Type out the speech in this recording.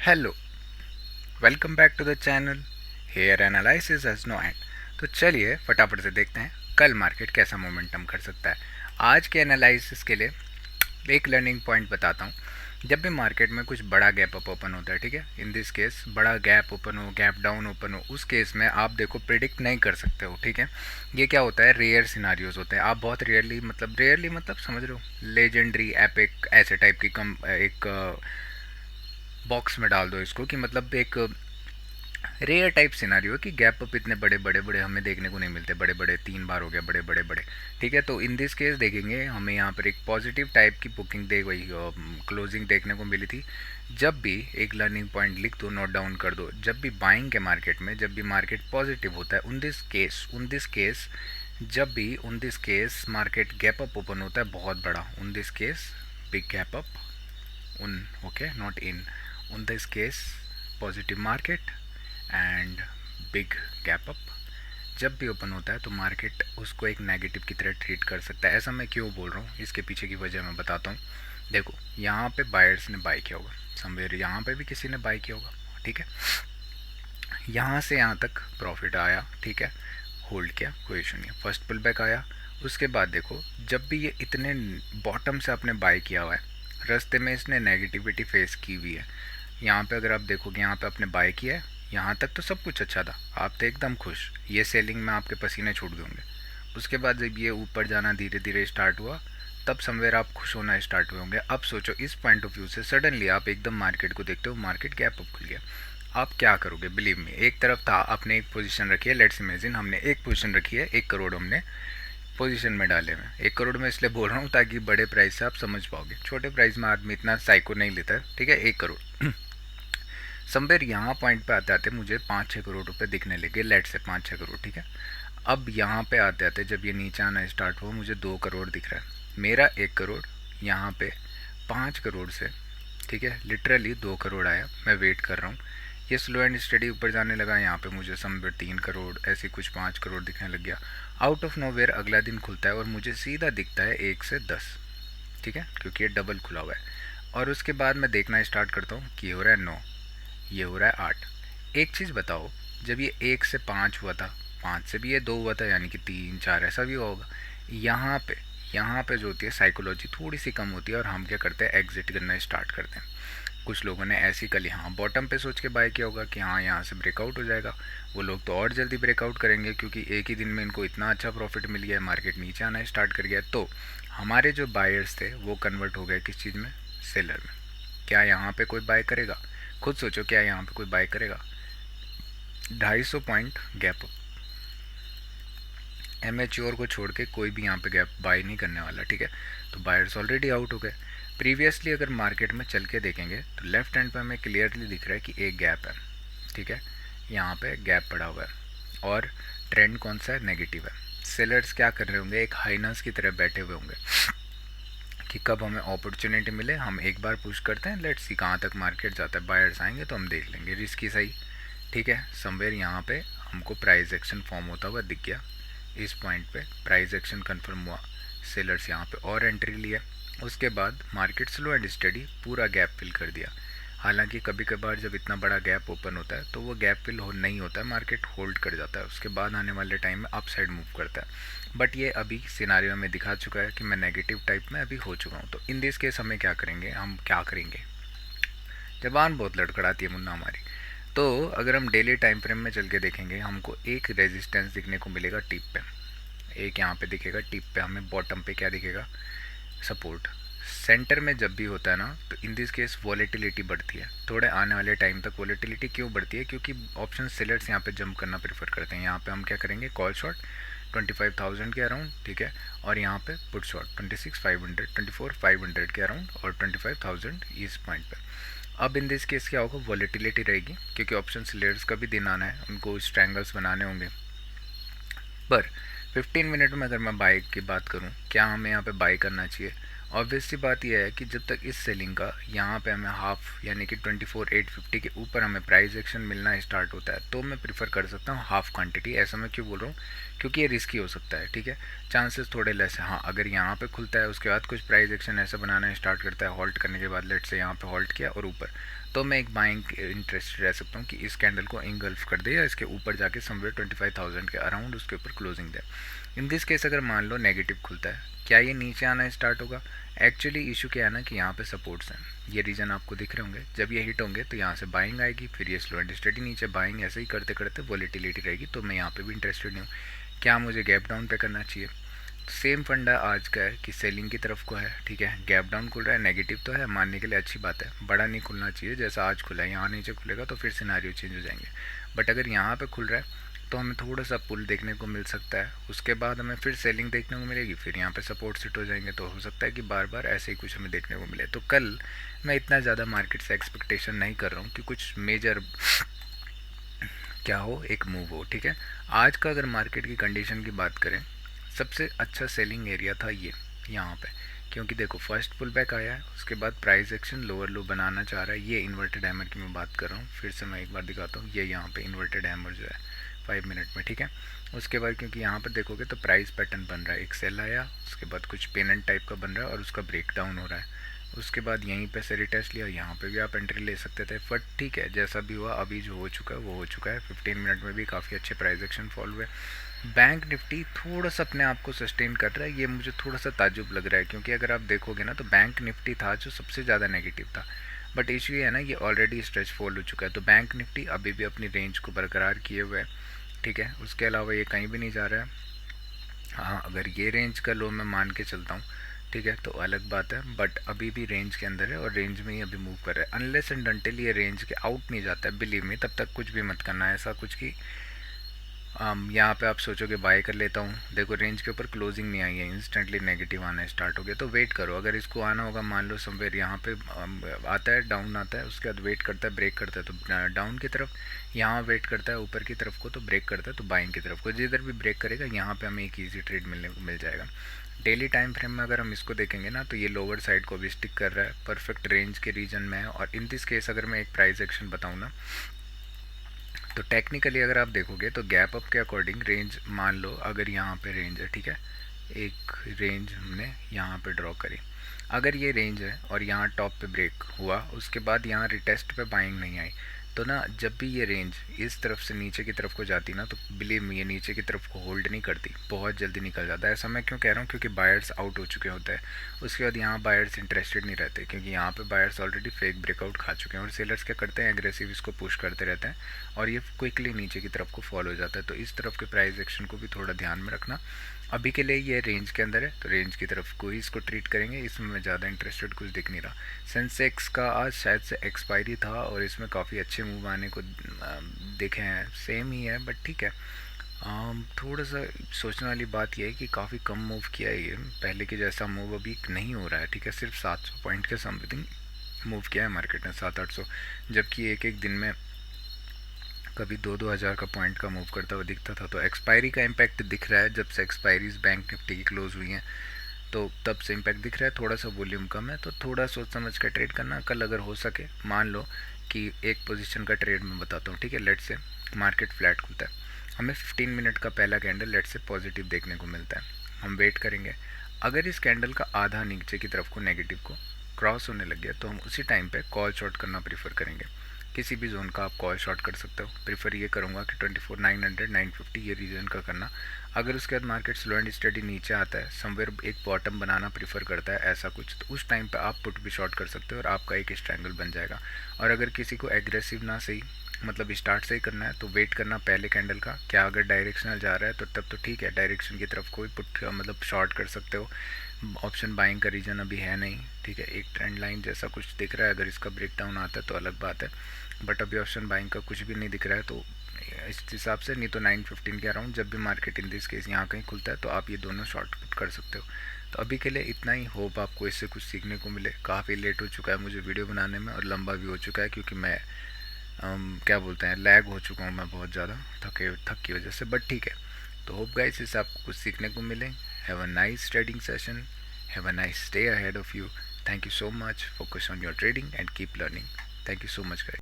Hello, welcome back to the channel. Hair analysis has no end. तो चलिए फटाफट से देखते हैं कल मार्केट कैसा मोमेंटम कर सकता है। आज के एनालिसिस के लिए एक लर्निंग पॉइंट बताता हूँ। जब भी मार्केट में कुछ बड़ा गैप अप ओपन होता है, ठीक है, इन दिस केस बड़ा गैप ओपन हो, गैप डाउन ओपन हो, उस केस में आप देखो प्रिडिक्ट नहीं कर सकते हो, ठीक है। ये क्या होता है, रेयर सिनारियोज होते हैं। आप बहुत रेयरली मतलब समझ रहे हो, लेजेंडरी एपिक ऐसे टाइप की कम एक बॉक्स में डाल दो इसको कि मतलब एक रेयर टाइप सिनारियो कि गैप अप इतने बड़े बड़े हमें देखने को नहीं मिलते। बड़े बड़े 3 बार हो गया, बड़े बड़े, ठीक है। तो इन दिस केस देखेंगे हमें यहाँ पर एक पॉजिटिव टाइप की बुकिंग दे वही क्लोजिंग देखने को मिली थी। जब भी एक लर्निंग पॉइंट लिख दो, नोट डाउन कर दो, जब भी बाइंग के मार्केट में जब भी मार्केट पॉजिटिव होता है, उन this case market gap up open होता है बहुत बड़ा, उन this case big gap up, उन ओके नॉट इन, उन this case positive market and big gap up जब भी ओपन होता है तो मार्केट उसको एक नेगेटिव की तरह ट्रीट कर सकता है। ऐसा मैं क्यों बोल रहा हूँ, इसके पीछे की वजह मैं बताता हूँ। देखो, यहाँ पे बायर्स ने बाई किया होगा, समवेयर यहाँ पे भी किसी ने बाई किया होगा, ठीक है। यहाँ से यहाँ तक प्रॉफिट आया, ठीक है, होल्ड किया, कोई इशू नहीं है। फर्स्ट पुल बैक आया, उसके बाद देखो जब भी ये इतने बॉटम से आपने बाई किया हुआ है, रास्ते में इसने नेगेटिविटी फेस की हुई है। यहाँ पे अगर आप देखोगे, यहाँ पे आपने बाय किया है, यहाँ तक तो सब कुछ अच्छा था, आप थे एकदम खुश, ये सेलिंग में आपके पसीने छूट गए होंगे। उसके बाद जब ये ऊपर जाना धीरे धीरे स्टार्ट हुआ, तब समवेयर आप खुश होना स्टार्ट हुए होंगे। अब सोचो इस पॉइंट ऑफ व्यू से सडनली आप एकदम मार्केट को देखते हो, मार्केट गैप अप खुल गया। आप क्या करोगे? बिलीव मी, एक तरफ था आपने एक पोजीशन रखी है, लेट्स इमेजिन हमने एक पोजीशन रखी है, 1 करोड़ हमने पोजीशन में डाले हुए। 1 करोड़ में इसलिए बोल रहा हूँ ताकि बड़े प्राइस से आप समझ पाओगे, छोटे प्राइस में आदमी इतना साइको नहीं लेता है, ठीक है। 1 करोड़ समवेयर यहाँ पॉइंट पे आते आते मुझे 5-6 करोड़ रुपए दिखने लगे, लेट से 5-6 करोड़, ठीक है। अब यहाँ पे आते आते जब ये नीचे आना स्टार्ट हुआ, मुझे 2 करोड़ दिख रहा है। मेरा 1 करोड़ यहाँ पे 5 करोड़ से, ठीक है, लिटरली 2 करोड़ आया। मैं वेट कर रहा हूँ, ये स्लो एंड स्टडी ऊपर जाने लगा। यहाँ पे मुझे समवेयर 3 करोड़, ऐसे कुछ 5 करोड़ दिखने लग गया। आउट ऑफ नोवेयर अगला दिन खुलता है और मुझे सीधा दिखता है 1 से 10, ठीक है, क्योंकि ये डबल खुला हुआ है। और उसके बाद मैं देखना स्टार्ट करता हूँ कि ये हो रहा है 9, ये हो रहा है 8। एक चीज़ बताओ, जब ये 1 से 5 हुआ था, 5 से भी ये 2 हुआ था, यानी कि 3-4 ऐसा भी होगा। यहाँ पे जो होती है साइकोलॉजी थोड़ी सी कम होती है और हम क्या करते हैं, एग्जिट करना स्टार्ट करते हैं। कुछ लोगों ने ऐसी कल यहाँ बॉटम पे सोच के बाय किया होगा कि हाँ यहाँ से ब्रेकआउट हो जाएगा, वो लोग तो और जल्दी ब्रेकआउट करेंगे क्योंकि एक ही दिन में इनको इतना अच्छा प्रॉफिट मिल गया है, मार्केट नीचे आना स्टार्ट कर गया। तो हमारे जो बायर्स थे वो कन्वर्ट हो गए किस चीज़ में, सेलर में। क्या यहाँ पे कोई बाय करेगा? खुद सोचो, क्या यहाँ पे कोई बाय करेगा? 250 पॉइंट गैप, एमेच्योर को छोड़ के कोई भी यहाँ पे गैप बाय नहीं करने वाला, ठीक है। तो बायर्स ऑलरेडी आउट हो गए। प्रीवियसली अगर मार्केट में चल के देखेंगे तो लेफ्ट हैंड पे हमें क्लियरली दिख रहा है कि एक गैप है, ठीक है, यहाँ पे गैप पड़ा हुआ है और ट्रेंड कौन सा है, नेगेटिव है। सेलर्स क्या कर रहे होंगे, एक हाइनस की तरह बैठे हुए होंगे कि कब हमें अपॉर्चुनिटी मिले, हम एक बार पुश करते हैं, लेट्स सी कहाँ तक मार्केट जाता है, बायर्स आएंगे तो हम देख लेंगे, रिस्की सही, ठीक है। समवेयर यहाँ पे हमको प्राइस एक्शन फॉर्म होता हुआ दिख गया, इस पॉइंट पे प्राइस एक्शन कंफर्म हुआ, सेलर्स यहाँ पे और एंट्री लिया। उसके बाद मार्केट स्लो एंड स्टडी पूरा गैप फिल कर दिया। हालांकि कभी कभार जब इतना बड़ा गैप ओपन होता है तो वो गैप फिल हो नहीं होता है, मार्केट होल्ड कर जाता है, उसके बाद आने वाले टाइम में अप साइड मूव करता है। बट ये अभी सिनारियो में दिखा चुका है कि मैं नेगेटिव टाइप में अभी हो चुका हूँ। तो इन दिस केस हमें क्या करेंगे, हम क्या करेंगे, जबान बहुत लड़खड़ाती है मुन्ना हमारी। तो अगर हम डेली टाइम फ्रेम में चल के देखेंगे, हमको एक रेजिस्टेंस दिखने को मिलेगा टिप पे, एक यहाँ पे दिखेगा टिप पे, हमें बॉटम पे क्या दिखेगा, सपोर्ट। सेंटर में जब भी होता है ना तो इन दिस केस वॉलेटिलिटी बढ़ती है, थोड़े आने वाले टाइम तक वॉलेटिलिटी क्यों बढ़ती है, क्योंकि ऑप्शन सेलर्स यहाँ पे जंप करना प्रेफर करते हैं। यहाँ पे हम क्या करेंगे, कॉल शॉट 25,000 के अराउंड, ठीक है, और यहाँ पे पुट शॉट 26,500 24,500 के अराउंड और 25,000 इस पॉइंट पे। अब इन दिस केस क्या होगा, वॉलेटिलिटी रहेगी क्योंकि ऑप्शन सेलर्स का भी दिन आना है, उनको स्ट्रैंगल्स बनाने होंगे। पर 15 मिनट में अगर मैं बाई की बात करूं, क्या हमें यहाँ पे बाई करना चाहिए? ऑब्वियस सी बात यह है कि जब तक इस सेलिंग का यहाँ पे हमें हाफ यानी कि 24,850 के ऊपर हमें प्राइस एक्शन मिलना स्टार्ट होता है तो मैं प्रीफर कर सकता हूँ हाफ क्वांटिटी। ऐसा मैं क्यों बोल रहा हूँ, क्योंकि ये रिस्की हो सकता है, ठीक है, चांसेस थोड़े लेस है। हाँ, अगर यहाँ पे खुलता है उसके बाद कुछ प्राइस एक्शन ऐसा बनाना स्टार्ट करता है, हॉल्ट करने के बाद, लेट से यहाँ पे हॉल्ट किया और ऊपर, तो मैं एक बाइंग इंटरेस्टेड रह सकता हूँ कि इस कैंडल को इंगल्फ कर दे या इसके ऊपर जाके समवेयर 25,000 के अराउंड उसके ऊपर closing they. In this case अगर मान लो नेगेटिव खुलता है, क्या ये नीचे आना स्टार्ट होगा? एक्चुअली इशू क्या है ना कि यहाँ पे सपोर्ट्स हैं, ये रीजन आपको दिख रहे होंगे। जब ये हिट होंगे तो यहाँ से बाइंग आएगी, फिर ये स्लो एंड स्टडी नीचे बाइंग, ऐसे ही करते करते वॉलेटिलिटी रहेगी। तो मैं यहाँ पे भी इंटरेस्टेड नहीं हूँ। क्या मुझे गैप डाउन पे करना चाहिए? सेम फंडा आज का है कि सेलिंग की तरफ को है, ठीक है। गैप डाउन खुल रहा है, नेगेटिव तो है, मानने के लिए अच्छी बात है, बड़ा नहीं खुलना चाहिए जैसा आज खुला है। यहाँ नीचे खुलेगा तो फिर सिनारियो चेंज हो जाएंगे। बट अगर यहाँ पे खुल रहा है तो हमें थोड़ा सा पुल देखने को मिल सकता है, उसके बाद हमें फिर सेलिंग देखने को मिलेगी, फिर यहाँ पे सपोर्ट सिट हो जाएंगे। तो हो सकता है कि बार बार ऐसे ही कुछ हमें देखने को मिले। तो कल मैं इतना ज़्यादा मार्केट से एक्सपेक्टेशन नहीं कर रहा हूँ कि कुछ मेजर क्या हो, एक मूव हो, ठीक है। आज का अगर मार्केट की कंडीशन की बात करें, सबसे अच्छा सेलिंग एरिया था ये यहाँ पे, क्योंकि देखो फर्स्ट पुल बैक आया है, उसके बाद प्राइस एक्शन लोअर लो बनाना चाह रहा है। ये इन्वर्टेड हैमर की मैं बात कर रहा हूँ, फिर से मैं एक बार दिखाता हूँ। ये यहाँ पे इन्वर्टेड हैमर जो है 5 मिनट में, ठीक है। उसके बाद क्योंकि यहाँ पर देखोगे तो प्राइस पैटर्न बन रहा है, एक सेल आया, उसके बाद कुछ पेनेंट टाइप का बन रहा है और उसका ब्रेक डाउन हो रहा है। उसके बाद यहीं पे से रिटेस्ट लिया, यहाँ पे भी आप एंट्री ले सकते थे, बट ठीक है जैसा भी हुआ, अभी जो हो चुका है वो हो चुका है। 15 मिनट में भी काफ़ी अच्छे प्राइस एक्शन फॉल हुए। बैंक निफ्टी थोड़ा सा अपने आप को सस्टेन कर रहा है, ये मुझे थोड़ा सा ताजुब लग रहा है, क्योंकि अगर आप देखोगे ना तो बैंक निफ्टी था जो सबसे ज़्यादा नेगेटिव था। बट इशू ये है ना, ये ऑलरेडी स्ट्रेच फॉल हो चुका है, तो बैंक निफ्टी अभी भी अपनी रेंज को बरकरार किए हुए है, ठीक है। उसके अलावा ये कहीं भी नहीं जा रहा है। हाँ, अगर ये रेंज का लो मैं मान के चलता हूँ, ठीक है, तो अलग बात है, बट अभी भी रेंज के अंदर है और रेंज में ही अभी मूव कर रहा है। अनलेस एंड अनटिल ये रेंज के आउट नहीं जाता है, बिलीव मी, तब तक कुछ भी मत करना है। ऐसा कुछ कि यहाँ पे आप सोचोगे बाय कर लेता हूँ, देखो रेंज के ऊपर क्लोजिंग नहीं आई है, इंस्टेंटली नेगेटिव आना स्टार्ट हो गया, तो वेट करो। अगर इसको आना होगा, मान लो समवेयर यहाँ पे आता है, डाउन आता है, उसके बाद वेट करता है, ब्रेक करता है तो डाउन की तरफ, यहाँ वेट करता है ऊपर की तरफ को तो ब्रेक करता है तो बाइंग की तरफ को, जिधर भी ब्रेक करेगा यहाँ पे हमें एक ईजी ट्रेड मिलने को मिल जाएगा। डेली टाइम फ्रेम में अगर हम इसको देखेंगे ना तो ये लोअर साइड को भी स्टिक कर रहा है, परफेक्ट रेंज के रीजन में है। और इन दिस केस अगर मैं एक प्राइस एक्शन बताऊँ ना, तो टेक्निकली अगर आप देखोगे तो गैप अप के अकॉर्डिंग रेंज, मान लो अगर यहाँ पे रेंज है, ठीक है, एक रेंज हमने यहाँ पे ड्रॉ करी, अगर ये रेंज है और यहाँ टॉप पे ब्रेक हुआ, उसके बाद यहाँ रिटेस्ट पे बाइंग नहीं आई, तो ना जब भी ये रेंज इस तरफ से नीचे की तरफ को जाती ना, तो बिलीव मी ये नीचे की तरफ को होल्ड नहीं करती, बहुत जल्दी निकल जाता है। ऐसा मैं क्यों कह रहा हूँ, क्योंकि बायर्स आउट हो चुके होते हैं, उसके बाद यहाँ बायर्स इंटरेस्टेड नहीं रहते, क्योंकि यहाँ पे बायर्स ऑलरेडी फेक ब्रेकआउट खा चुके हैं और सेलर्स क्या करते हैं, एग्रेसिव इसको पुश करते रहते हैं और ये क्विकली नीचे की तरफ को फॉलो हो जाता है। तो इस तरफ के प्राइस एक्शन को भी थोड़ा ध्यान में रखना। अभी के लिए ये रेंज के अंदर है तो रेंज की तरफ को ही इसको ट्रीट करेंगे, इसमें मैं ज़्यादा इंटरेस्टेड कुछ दिख नहीं रहा। सेंसेक्स का आज शायद से एक्सपायरी था और इसमें काफ़ी अच्छे मूव आने को देखे हैं, सेम ही है बट ठीक है। थोड़ा सा सोचने वाली बात यह है कि काफ़ी कम मूव किया है ये, पहले के जैसा मूव अभी नहीं हो रहा है, ठीक है। सिर्फ 700 पॉइंट के समथिंग मूव किया है मार्केट ने, 700-800, जबकि एक एक दिन में कभी 2-2 हज़ार का पॉइंट का मूव करता हुआ दिखता था। तो एक्सपायरी का इम्पैक्ट दिख रहा है, जब से एक्सपायरीज बैंक निफ्टी की क्लोज हुई हैं तो तब से इम्पैक्ट दिख रहा है। थोड़ा सा वॉल्यूम कम है तो थोड़ा सोच समझ कर ट्रेड करना। कल अगर हो सके, मान लो कि एक पोजीशन का ट्रेड मैं बताता हूँ, ठीक है। लेट से मार्केट फ्लैट खुलता है, हमें 15 मिनट का पहला कैंडल लेट से पॉजिटिव देखने को मिलता है, हम वेट करेंगे। अगर इस कैंडल का आधा नीचे की तरफ को नेगेटिव को क्रॉस होने लग गया तो हम उसी टाइम पे कॉल शॉर्ट करना प्रीफर करेंगे। किसी भी जोन का आप कॉल शॉर्ट कर सकते हो, प्रीफर ये करूँगा कि 24,900 950 ये रीजन का करना। अगर उसके बाद मार्केट स्लो एंड स्टडी नीचे आता है, समवेयर एक बॉटम बनाना प्रीफर करता है ऐसा कुछ, तो उस टाइम पे आप पुट भी शॉर्ट कर सकते हो और आपका एक स्ट्रैंगल बन जाएगा। और अगर किसी को एग्रेसिव ना सही, मतलब स्टार्ट से ही करना है, तो वेट करना पहले कैंडल का, क्या अगर डायरेक्शनल जा रहा है तो तब तो ठीक है, डायरेक्शन की तरफ कोई पुट मतलब शॉर्ट कर सकते हो। ऑप्शन बाइंग का रीजन अभी है नहीं, ठीक है। एक ट्रेंड लाइन जैसा कुछ दिख रहा है, अगर इसका ब्रेक डाउन आता है तो अलग बात है, बट अभी ऑप्शन बाइंग का कुछ भी नहीं दिख रहा है। तो इस हिसाब से नहीं तो 915 के अराउंड जब भी मार्केट इन दिस केस यहाँ कहीं खुलता है तो आप ये दोनों शॉर्ट पुट कर सकते हो। तो अभी के लिए इतना ही, होप आपको इससे कुछ सीखने को मिले। काफ़ी लेट हो चुका है मुझे वीडियो बनाने में और लंबा भी हो चुका है, क्योंकि मैं क्या बोलते हैं, लैग हो चुका हूँ मैं बहुत ज़्यादा, थक की वजह से, बट ठीक है। तो होप गाइस इससे आपको कुछ सीखने को मिले। Have a nice trading session, have a nice day ahead of you. Thank you so much, focus on your trading and keep learning. Thank you so much guys.